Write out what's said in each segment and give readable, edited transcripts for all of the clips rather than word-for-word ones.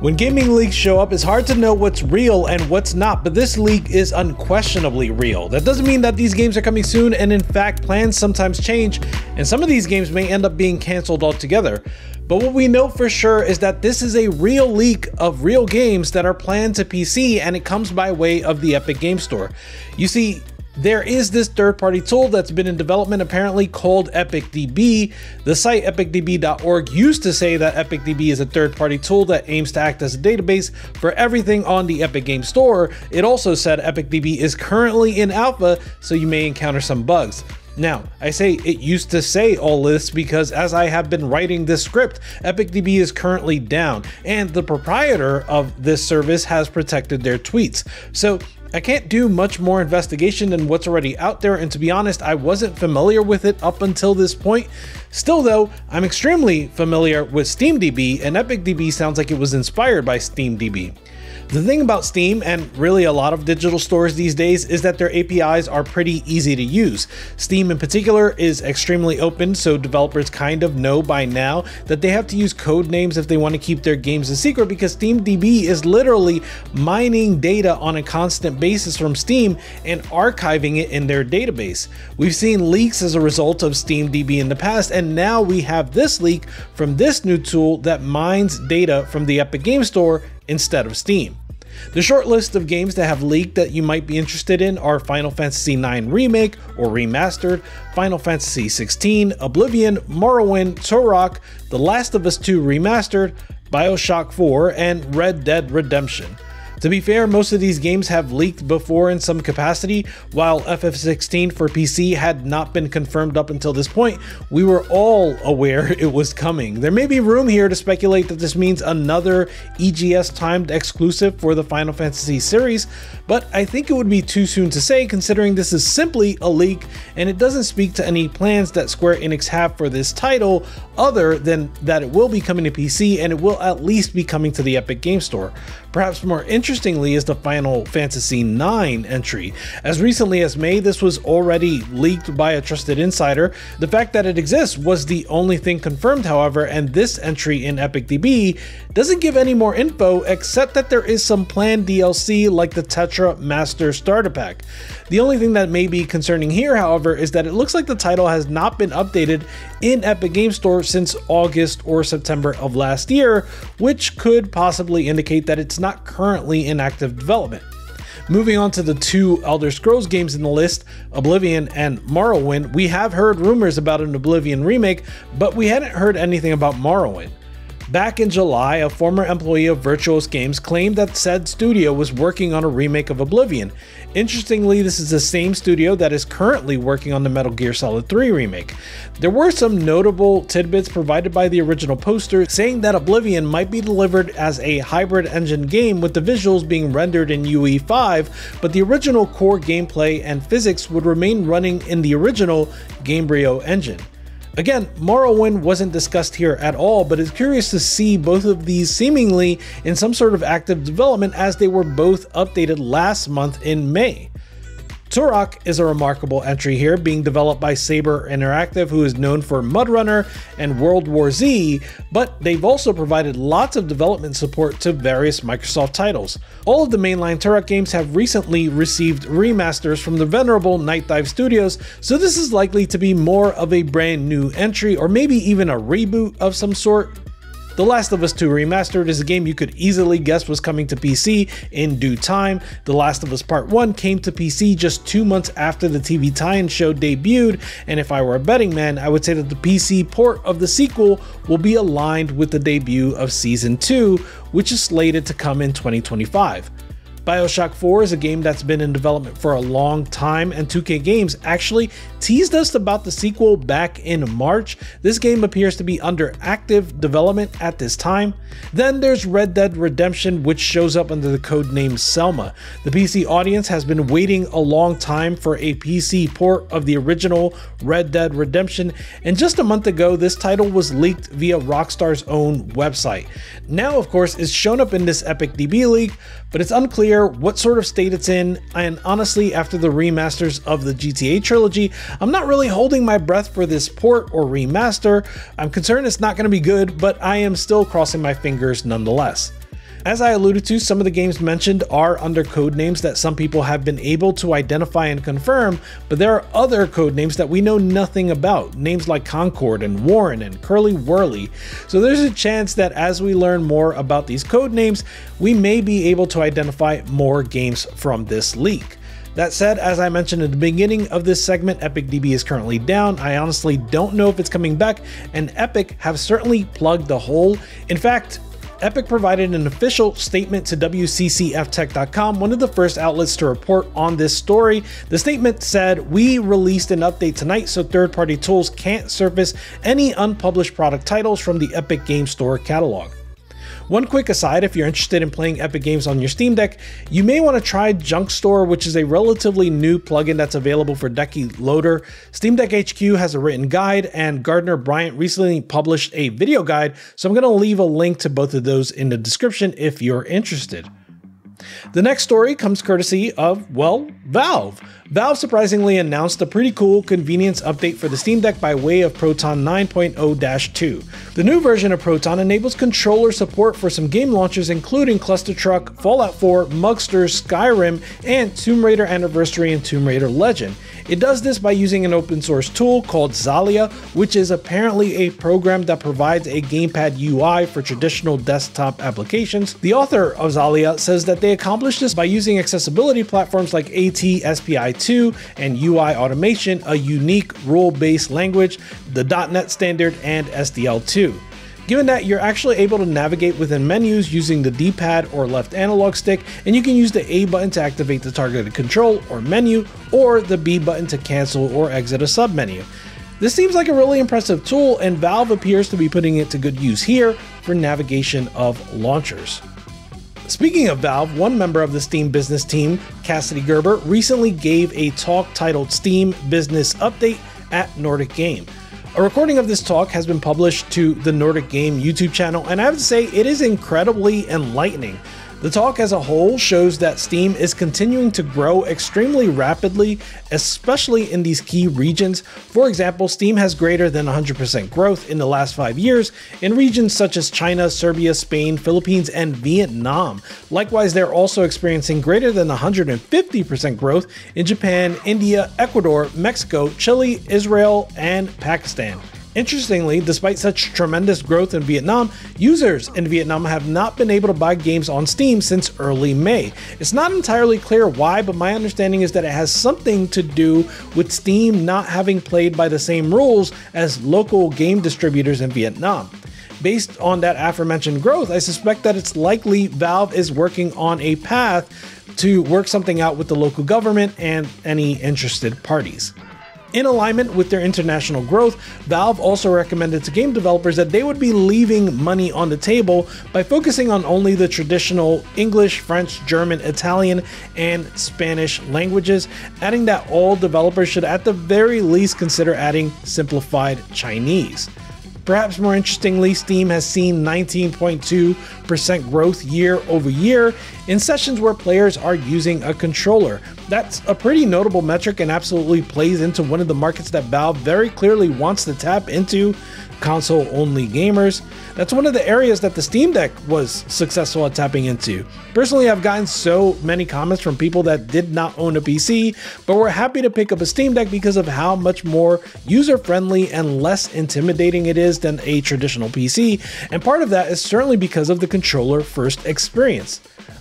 When gaming leaks show up, it's hard to know what's real and what's not, but this leak is unquestionably real. That doesn't mean that these games are coming soon, and in fact, plans sometimes change, and some of these games may end up being canceled altogether. But what we know for sure is that this is a real leak of real games that are planned to PC, and it comes by way of the Epic Game Store. You see, there is this third-party tool that's been in development apparently called EpicDB. The site epicdb.org used to say that EpicDB is a third-party tool that aims to act as a database for everything on the Epic Game Store. It also said EpicDB is currently in alpha, so you may encounter some bugs. Now, I say it used to say all this because as I have been writing this script, EpicDB is currently down, and the proprietor of this service has protected their tweets. So I can't do much more investigation than what's already out there, and to be honest, I wasn't familiar with it up until this point. Still though, I'm extremely familiar with SteamDB, and EpicDB sounds like it was inspired by SteamDB. The thing about Steam, and really a lot of digital stores these days, is that their APIs are pretty easy to use. Steam in particular is extremely open, so developers kind of know by now that they have to use code names if they want to keep their games a secret, because SteamDB is literally mining data on a constant basis from Steam and archiving it in their database. We've seen leaks as a result of SteamDB in the past, and now we have this leak from this new tool that mines data from the Epic Game Store instead of Steam. The short list of games that have leaked that you might be interested in are Final Fantasy IX Remake or Remastered, Final Fantasy XVI, Oblivion, Morrowind, Turok, The Last of Us 2 Remastered, BioShock 4, and Red Dead Redemption. To be fair, most of these games have leaked before in some capacity. While FF16 for PC had not been confirmed up until this point, we were all aware it was coming. There may be room here to speculate that this means another EGS timed exclusive for the Final Fantasy series, but I think it would be too soon to say considering this is simply a leak and it doesn't speak to any plans that Square Enix have for this title other than that it will be coming to PC and it will at least be coming to the Epic Game Store. Perhaps more interestingly is the Final Fantasy IX entry. As recently as May, this was already leaked by a trusted insider. The fact that it exists was the only thing confirmed, however, and this entry in EpicDB doesn't give any more info except that there is some planned DLC like the Tetra Master Starter Pack. The only thing that may be concerning here, however, is that it looks like the title has not been updated in Epic Game Store since August or September of last year, which could possibly indicate that it's not currently in active development. Moving on to the two Elder Scrolls games in the list, Oblivion and Morrowind, we have heard rumors about an Oblivion remake, but we hadn't heard anything about Morrowind. Back in July, a former employee of Virtuos Games claimed that said studio was working on a remake of Oblivion. Interestingly, this is the same studio that is currently working on the Metal Gear Solid 3 remake. There were some notable tidbits provided by the original poster saying that Oblivion might be delivered as a hybrid engine game with the visuals being rendered in UE5, but the original core gameplay and physics would remain running in the original Gamebryo engine. Again, Morrowind wasn't discussed here at all, but it's curious to see both of these seemingly in some sort of active development as they were both updated last month in May. Turok is a remarkable entry here, being developed by Saber Interactive, who is known for MudRunner and World War Z, but they've also provided lots of development support to various Microsoft titles. All of the mainline Turok games have recently received remasters from the venerable Night Dive Studios, so this is likely to be more of a brand new entry or maybe even a reboot of some sort. The Last of Us 2 Remastered is a game you could easily guess was coming to PC in due time. The Last of Us Part 1 came to PC just 2 months after the TV tie-in show debuted, and if I were a betting man, I would say that the PC port of the sequel will be aligned with the debut of Season 2, which is slated to come in 2025. BioShock 4 is a game that's been in development for a long time, and 2K Games actually teased us about the sequel back in March. This game appears to be under active development at this time. Then there's Red Dead Redemption, which shows up under the codename Selma. The PC audience has been waiting a long time for a PC port of the original Red Dead Redemption, and just a month ago this title was leaked via Rockstar's own website. Now of course it's shown up in this EpicDB leak, but it's unclear what sort of state it's in, and honestly after the remasters of the GTA trilogy, I'm not really holding my breath for this port or remaster. I'm concerned it's not going to be good, but I am still crossing my fingers nonetheless. As I alluded to, some of the games mentioned are under code names that some people have been able to identify and confirm, but there are other code names that we know nothing about, names like Concord and Warren and Curly Whirly. So there's a chance that as we learn more about these code names, we may be able to identify more games from this leak. That said, as I mentioned at the beginning of this segment, EpicDB is currently down. I honestly don't know if it's coming back, and Epic have certainly plugged the hole. In fact, Epic provided an official statement to WCCFtech.com, one of the first outlets to report on this story. The statement said, "We released an update tonight so third-party tools can't surface any unpublished product titles from the Epic Game Store catalog." One quick aside, if you're interested in playing Epic games on your Steam Deck, you may want to try Junk Store, which is a relatively new plugin that's available for Decky Loader. Steam Deck HQ has a written guide, and Gardner Bryant recently published a video guide, so I'm going to leave a link to both of those in the description if you're interested. The next story comes courtesy of, well, Valve. Valve surprisingly announced a pretty cool convenience update for the Steam Deck by way of Proton 9.0-2. The new version of Proton enables controller support for some game launchers including Cluster Truck, Fallout 4, Mugster, Skyrim, and Tomb Raider Anniversary and Tomb Raider Legend. It does this by using an open source tool called Xalia, which is apparently a program that provides a gamepad UI for traditional desktop applications. The author of Xalia says that they accomplished this by using accessibility platforms like AT-SPI2 and UI Automation, a unique rule-based language, the .NET Standard, and SDL2. Given that you're actually able to navigate within menus using the D-pad or left analog stick, and you can use the A button to activate the targeted control or menu, or the B button to cancel or exit a submenu. This seems like a really impressive tool, and Valve appears to be putting it to good use here for navigation of launchers. Speaking of Valve, one member of the Steam business team, Cassidy Gerber, recently gave a talk titled Steam Business Update at Nordic Game. A recording of this talk has been published to the Nordic Game YouTube channel, and I have to say it is incredibly enlightening. The talk as a whole shows that Steam is continuing to grow extremely rapidly, especially in these key regions. For example, Steam has greater than 100% growth in the last 5 years in regions such as China, Serbia, Spain, Philippines, and Vietnam. Likewise, they're also experiencing greater than 150% growth in Japan, India, Ecuador, Mexico, Chile, Israel, and Pakistan. Interestingly, despite such tremendous growth in Vietnam, users in Vietnam have not been able to buy games on Steam since early May. It's not entirely clear why, but my understanding is that it has something to do with Steam not having played by the same rules as local game distributors in Vietnam. Based on that aforementioned growth, I suspect that it's likely Valve is working on a path to work something out with the local government and any interested parties. In alignment with their international growth, Valve also recommended to game developers that they would be leaving money on the table by focusing on only the traditional English, French, German, Italian, and Spanish languages, adding that all developers should at the very least consider adding simplified Chinese. Perhaps more interestingly, Steam has seen 19.2% growth year over year in sessions where players are using a controller. That's a pretty notable metric and absolutely plays into one of the markets that Valve very clearly wants to tap into: console-only gamers. That's one of the areas that the Steam Deck was successful at tapping into. Personally, I've gotten so many comments from people that did not own a PC, but were happy to pick up a Steam Deck because of how much more user-friendly and less intimidating it is than a traditional PC, and part of that is certainly because of the controller-first experience.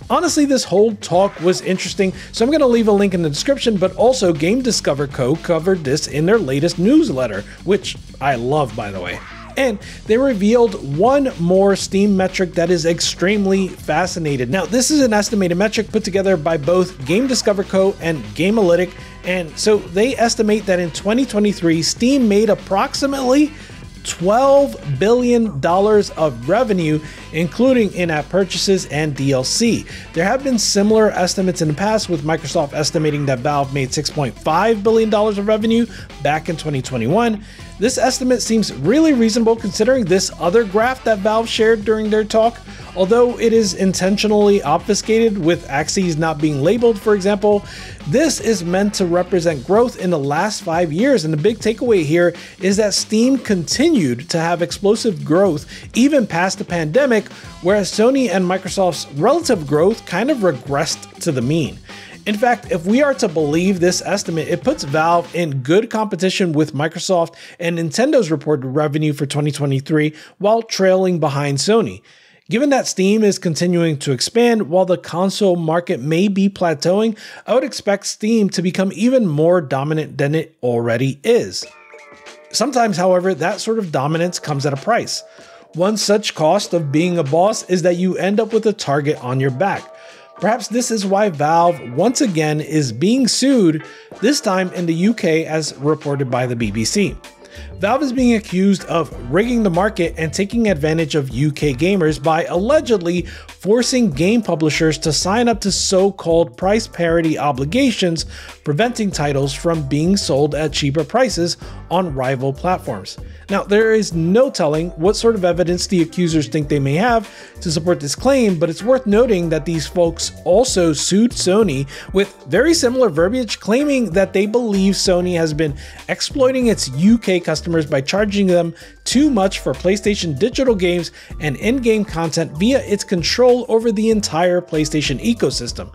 Honestly, this whole talk was interesting, so I'm going to leave a link in the description, but also Game Discover Co. covered this in their latest newsletter, which I love, by the way. And they revealed one more Steam metric that is extremely fascinating. Now, this is an estimated metric put together by both Game Discover Co. and Gamealytic, and so they estimate that in 2023, Steam made approximately $12 billion of revenue, including in-app purchases and DLC. There have been similar estimates in the past, with Microsoft estimating that Valve made $6.5 billion of revenue back in 2021. This estimate seems really reasonable considering this other graph that Valve shared during their talk. Although it is intentionally obfuscated with axes not being labeled, for example, this is meant to represent growth in the last 5 years. And the big takeaway here is that Steam continued to have explosive growth even past the pandemic, whereas Sony and Microsoft's relative growth kind of regressed to the mean. In fact, if we are to believe this estimate, it puts Valve in good competition with Microsoft and Nintendo's reported revenue for 2023 while trailing behind Sony. Given that Steam is continuing to expand while the console market may be plateauing, I would expect Steam to become even more dominant than it already is. Sometimes, however, that sort of dominance comes at a price. One such cost of being a boss is that you end up with a target on your back. Perhaps this is why Valve once again is being sued, this time in the UK as reported by the BBC. Valve is being accused of rigging the market and taking advantage of UK gamers by allegedly forcing game publishers to sign up to so-called price parity obligations, preventing titles from being sold at cheaper prices on rival platforms. Now, there is no telling what sort of evidence the accusers think they may have to support this claim, but it's worth noting that these folks also sued Sony with very similar verbiage, claiming that they believe Sony has been exploiting its UK customers by charging them too much for PlayStation digital games and in-game content via its control over the entire PlayStation ecosystem.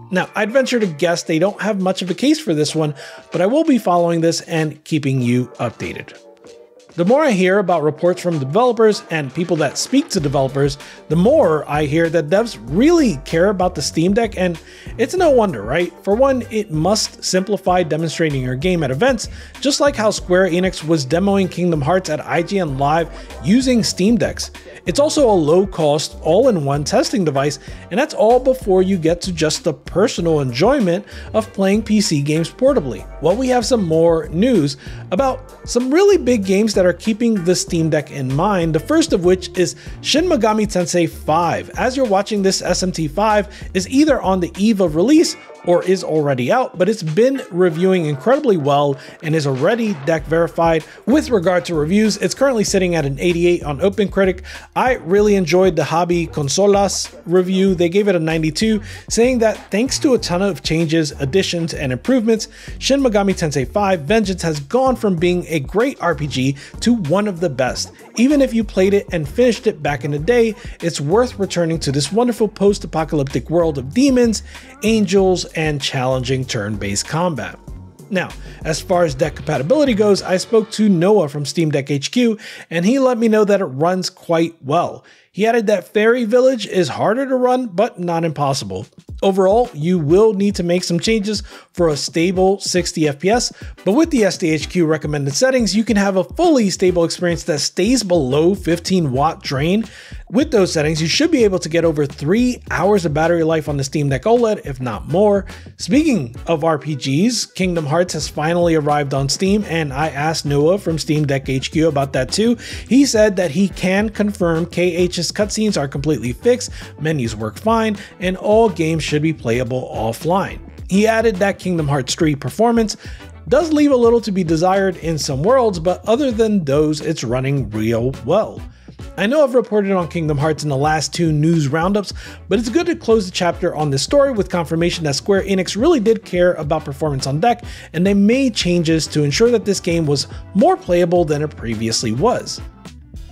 Now, I'd venture to guess they don't have much of a case for this one, but I will be following this and keeping you updated. The more I hear about reports from developers and people that speak to developers, the more I hear that devs really care about the Steam Deck, and it's no wonder, right? For one, it must simplify demonstrating your game at events, just like how Square Enix was demoing Kingdom Hearts at IGN Live using Steam Decks. It's also a low-cost, all-in-one testing device, and that's all before you get to just the personal enjoyment of playing PC games portably. Well, we have some more news about some really big games that are keeping the Steam Deck in mind, the first of which is Shin Megami Tensei 5. As you're watching this, SMT5 is either on the eve of release or is already out, but it's been reviewing incredibly well and is already deck verified. With regard to reviews, it's currently sitting at an 88 on OpenCritic. I really enjoyed the Hobby Consolas review. They gave it a 92, saying that thanks to a ton of changes, additions, and improvements, Shin Megami Tensei 5 Vengeance has gone from being a great RPG to one of the best. Even if you played it and finished it back in the day, it's worth returning to this wonderful post-apocalyptic world of demons, angels, and challenging turn-based combat. Now, as far as deck compatibility goes, I spoke to Noah from Steam Deck HQ, and he let me know that it runs quite well. He added that Fairy Village is harder to run, but not impossible. Overall, you will need to make some changes for a stable 60 FPS, but with the SDHQ recommended settings, you can have a fully stable experience that stays below 15 watt drain. With those settings, you should be able to get over 3 hours of battery life on the Steam Deck OLED, if not more. Speaking of RPGs, Kingdom Hearts has finally arrived on Steam, and I asked Noah from Steam Deck HQ about that too. He said that he can confirm KH's cutscenes are completely fixed, menus work fine, and all games should be playable offline. He added that Kingdom Hearts 3 performance does leave a little to be desired in some worlds, but other than those, it's running real well. I know I've reported on Kingdom Hearts in the last 2 news roundups, but it's good to close the chapter on this story with confirmation that Square Enix really did care about performance on deck, and they made changes to ensure that this game was more playable than it previously was.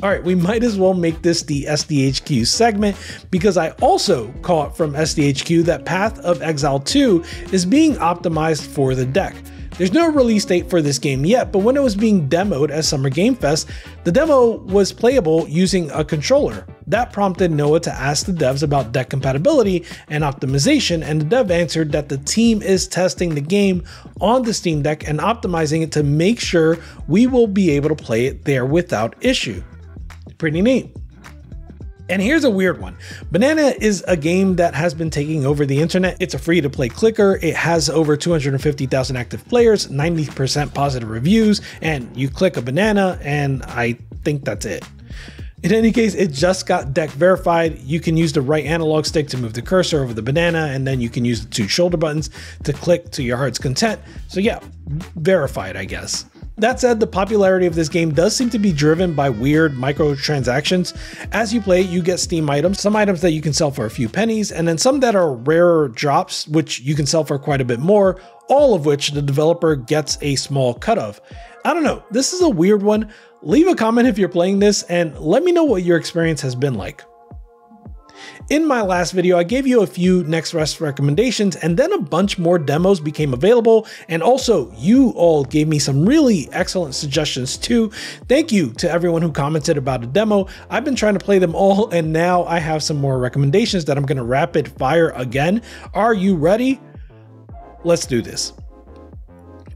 Alright, we might as well make this the SDHQ segment, because I also caught from SDHQ that Path of Exile 2 is being optimized for the deck. There's no release date for this game yet, but when it was being demoed at Summer Game Fest, the demo was playable using a controller. That prompted Noah to ask the devs about deck compatibility and optimization, and the dev answered that the team is testing the game on the Steam Deck and optimizing it to make sure we will be able to play it there without issue. Pretty neat. And here's a weird one. Banana is a game that has been taking over the internet. It's a free-to-play clicker. It has over 250,000 active players, 90% positive reviews, and you click a banana, and I think that's it. In any case, it just got deck verified. You can use the right analog stick to move the cursor over the banana, and then you can use the 2 shoulder buttons to click to your heart's content. So yeah, verified, I guess. That said, the popularity of this game does seem to be driven by weird microtransactions. As you play, you get Steam items, some items that you can sell for a few pennies, and then some that are rarer drops, which you can sell for quite a bit more, all of which the developer gets a small cut of. I don't know, this is a weird one. Leave a comment if you're playing this and let me know what your experience has been like. In my last video, I gave you a few Next Fest recommendations, and then a bunch more demos became available, and also you all gave me some really excellent suggestions too. Thank you to everyone who commented about a demo. I've been trying to play them all, and now I have some more recommendations that I'm going to rapid fire again. Are you ready? Let's do this.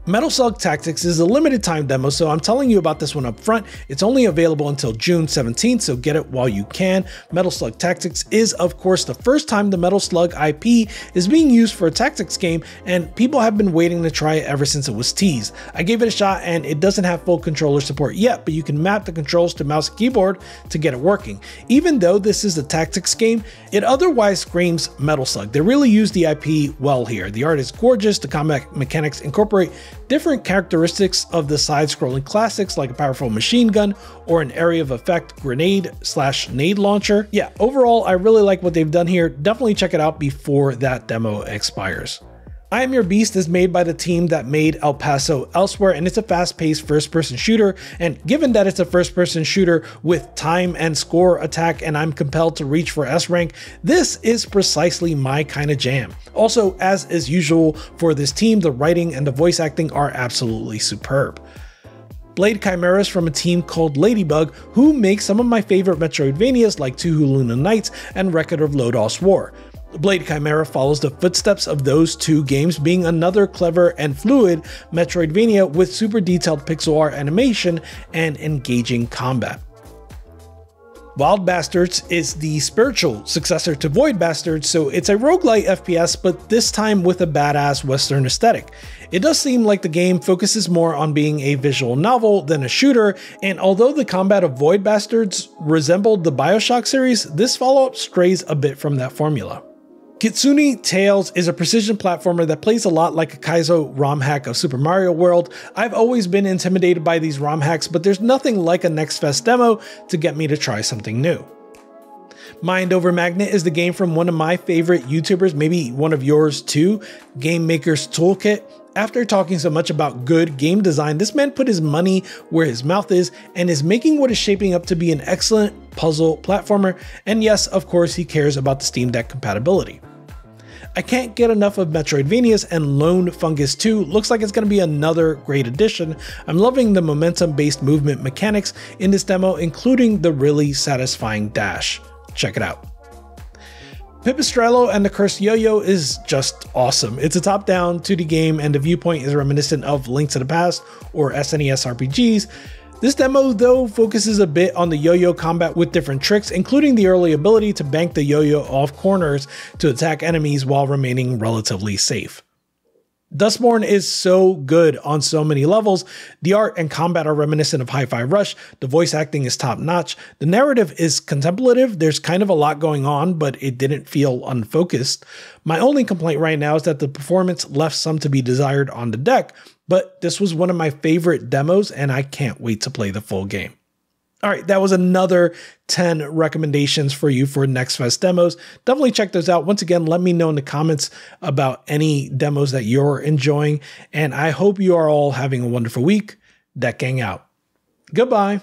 Metal Slug Tactics is a limited time demo, so I'm telling you about this one up front. It's only available until June 17th, so get it while you can. Metal Slug Tactics is, of course, the first time the Metal Slug IP is being used for a tactics game, and people have been waiting to try it ever since it was teased. I gave it a shot, and it doesn't have full controller support yet, but you can map the controls to mouse and keyboard to get it working. Even though this is a tactics game, it otherwise screams Metal Slug. They really use the IP well here. The art is gorgeous, the combat mechanics incorporate different characteristics of the side-scrolling classics like a powerful machine gun or an area of effect grenade/nade launcher. Yeah, overall, I really like what they've done here. Definitely check it out before that demo expires. I Am Your Beast is made by the team that made El Paso Elsewhere, and it's a fast-paced first-person shooter, and given that it's a first-person shooter with time and score attack and I'm compelled to reach for S rank, this is precisely my kind of jam. Also, as is usual for this team, the writing and the voice acting are absolutely superb. Blade Chimeras from a team called Ladybug, who makes some of my favorite Metroidvanias like Two Huluna Nights and Record of Lodoss War. Blade Chimera follows the footsteps of those two games, being another clever and fluid Metroidvania with super detailed pixel art animation and engaging combat. Wild Bastards is the spiritual successor to Void Bastards, so it's a roguelite FPS, but this time with a badass Western aesthetic. It does seem like the game focuses more on being a visual novel than a shooter, and although the combat of Void Bastards resembled the BioShock series, this follow-up strays a bit from that formula. Kitsune Tales is a precision platformer that plays a lot like a Kaizo ROM hack of Super Mario World. I've always been intimidated by these ROM hacks, but there's nothing like a Next Fest demo to get me to try something new. Mind Over Magnet is the game from one of my favorite YouTubers, maybe one of yours too, Game Maker's Toolkit. After talking so much about good game design, this man put his money where his mouth is and is making what is shaping up to be an excellent puzzle platformer. And yes, of course, he cares about the Steam Deck compatibility. I can't get enough of Metroidvanias, and Lone Fungus 2 looks like it's going to be another great addition. I'm loving the momentum-based movement mechanics in this demo, including the really satisfying dash. Check it out. Pipistrello and the Cursed Yo-Yo is just awesome. It's a top-down 2D game, and the viewpoint is reminiscent of Link to the Past or SNES RPGs. This demo, though, focuses a bit on the yo-yo combat with different tricks, including the early ability to bank the yo-yo off corners to attack enemies while remaining relatively safe. Dustborn is so good on so many levels. The art and combat are reminiscent of Hi-Fi Rush, the voice acting is top-notch, the narrative is contemplative, there's kind of a lot going on, but it didn't feel unfocused. My only complaint right now is that the performance left some to be desired on the deck, but this was one of my favorite demos and I can't wait to play the full game. All right, that was another 10 recommendations for you for Next Fest demos. Definitely check those out. Once again, let me know in the comments about any demos that you're enjoying. And I hope you are all having a wonderful week. Deck Gang out. Goodbye.